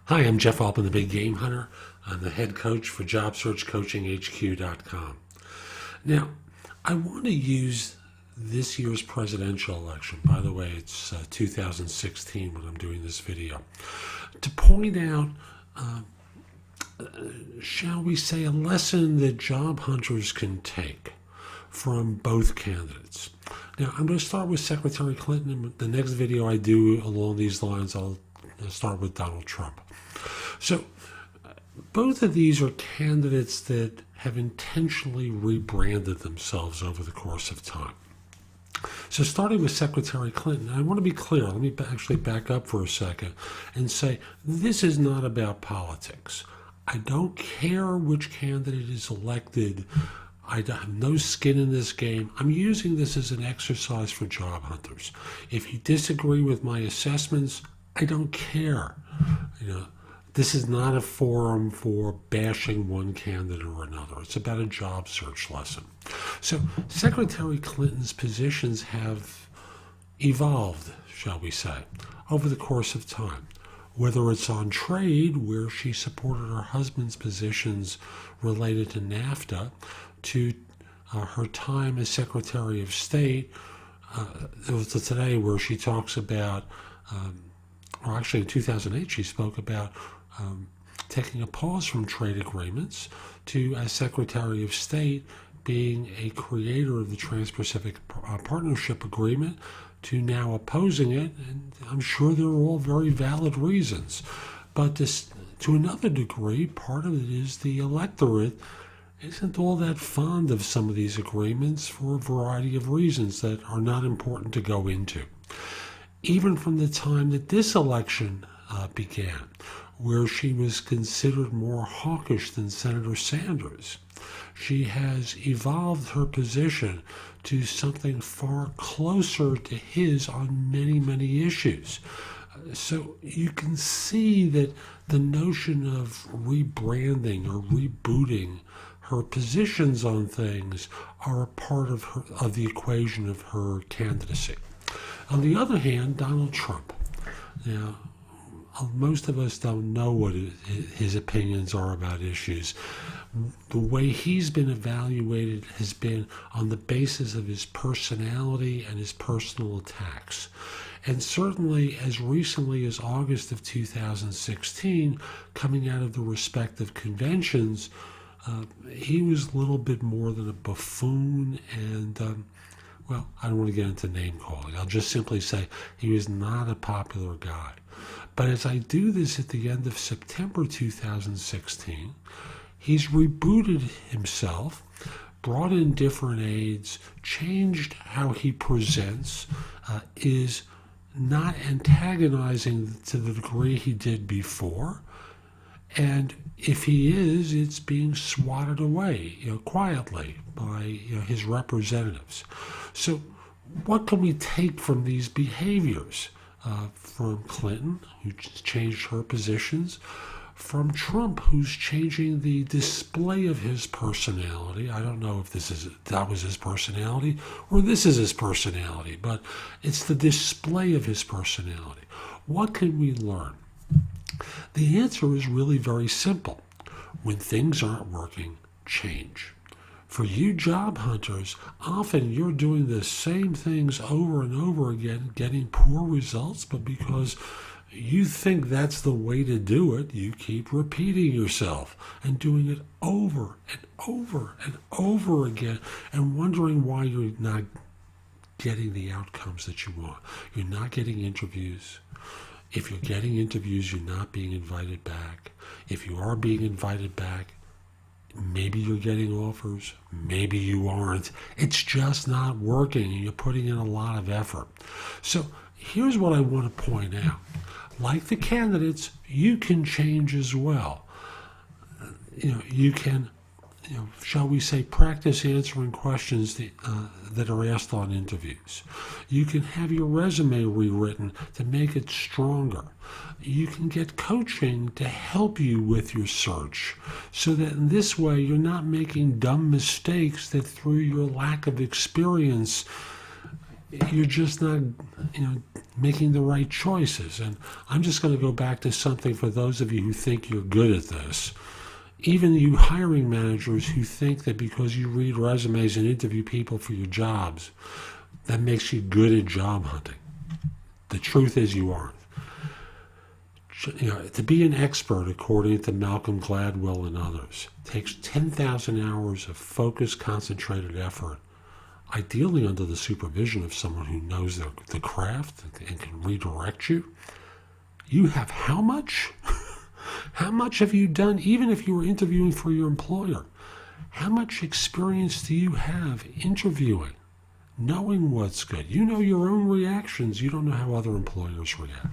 Hi, I'm Jeff Altman, the Big Game Hunter. I'm the head coach for JobSearchCoachingHQ.com. Now, I want to use this year's presidential election, by the way, it's 2016 when I'm doing this video, to point out, shall we say, a lesson that job hunters can take from both candidates. Now, I'm going to start with Secretary Clinton, and the next video I do along these lines, I'll start with Donald Trump. So, both of these are candidates that have intentionally rebranded themselves over the course of time. So starting with Secretary Clinton, I want to be clear. Let me actually back up for a second and say this is not about politics. I don't care which candidate is elected. I have no skin in this game. I'm using this as an exercise for job hunters. If you disagree with my assessments, I don't care. This is not a forum for bashing one candidate or another. It's about a job search lesson. So Secretary Clinton's positions have evolved, shall we say, over the course of time. Whether it's on trade, where she supported her husband's positions related to NAFTA, to her time as Secretary of State, to today where she talks about, or actually in 2008 she spoke about taking a pause from trade agreements, to, as Secretary of State, being a creator of the Trans-Pacific Partnership Agreement, to now opposing it, and I'm sure there are all very valid reasons. But to another degree, part of it is the electorate isn't all that fond of some of these agreements for a variety of reasons that are not important to go into. Even from the time that this election began, where she was considered more hawkish than Senator Sanders, she has evolved her position to something far closer to his on many, many issues. So you can see that the notion of rebranding or rebooting her positions on things are a part of the equation of her candidacy. On the other hand, Donald Trump. Now, most of us don't know what his opinions are about issues. The way he's been evaluated has been on the basis of his personality and his personal attacks. And certainly as recently as August of 2016, coming out of the respective conventions, he was a little bit more than a buffoon and, well, I don't want to get into name calling. I'll just simply say he was not a popular guy. But as I do this at the end of September 2016, he's rebooted himself, brought in different aides, changed how he presents, is not antagonizing to the degree he did before. And if he is, it's being swatted away, quietly by his representatives. So what can we take from these behaviors? From Clinton, who changed her positions, from Trump, who's changing the display of his personality. I don't know if that was his personality or this is his personality, but it's the display of his personality. What can we learn? The answer is really very simple. When things aren't working, change. For you job hunters, often you're doing the same things over and over again, getting poor results, but because you think that's the way to do it, you keep repeating yourself and doing it over and over and over again and wondering why you're not getting the outcomes that you want. You're not getting interviews. If you're getting interviews, you're not being invited back. If you are being invited back, maybe you're getting offers, maybe you aren't. It's just not working, and you're putting in a lot of effort. So here's what I want to point out. Like the candidates, you can change as well. You can, shall we say, practice answering questions that are asked on interviews. You can have your resume rewritten to make it stronger. You can get coaching to help you with your search so that in this way you're not making dumb mistakes that through your lack of experience you're just not making the right choices. And I'm just going to go back to something for those of you who think you're good at this. Even you hiring managers who think that because you read resumes and interview people for your jobs, that makes you good at job hunting. The truth is you aren't. To be an expert, according to Malcolm Gladwell and others, takes 10,000 hours of focused, concentrated effort, ideally under the supervision of someone who knows the craft and can redirect you. You have how much? How much have you done, even if you were interviewing for your employer? How much experience do you have interviewing, knowing what's good? You know your own reactions. You don't know how other employers react.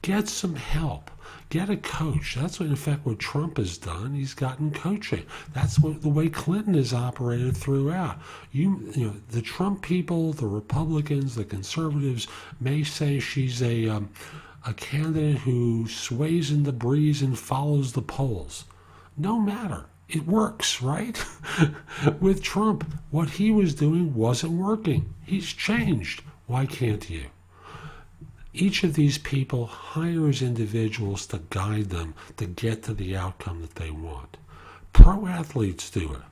Get some help. Get a coach. That's what, in fact, what Trump has done. He's gotten coaching. That's the way Clinton has operated throughout. The Trump people, the Republicans, the conservatives may say she's a candidate who sways in the breeze and follows the polls. No matter. It works, right? With Trump, what he was doing wasn't working. He's changed. Why can't you? Each of these people hires individuals to guide them to get to the outcome that they want. Pro athletes do it.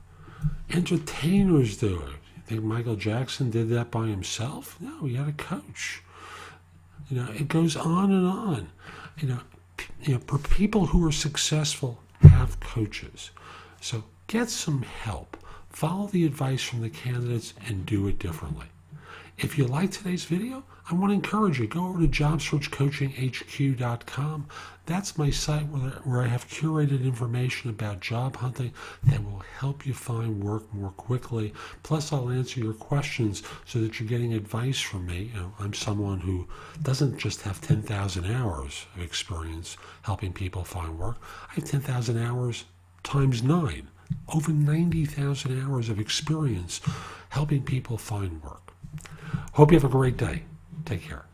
Entertainers do it. You think Michael Jackson did that by himself? No, he had a coach. It goes on and on. For people who are successful, have coaches. So get some help. Follow the advice from the candidates and do it differently. If you like today's video, I want to encourage you, go over to jobsearchcoachinghq.com. That's my site where I have curated information about job hunting that will help you find work more quickly. Plus, I'll answer your questions so that you're getting advice from me. I'm someone who doesn't just have 10,000 hours of experience helping people find work. I have 10,000 hours times 9, over 90,000 hours of experience helping people find work. Hope you have a great day. Take care.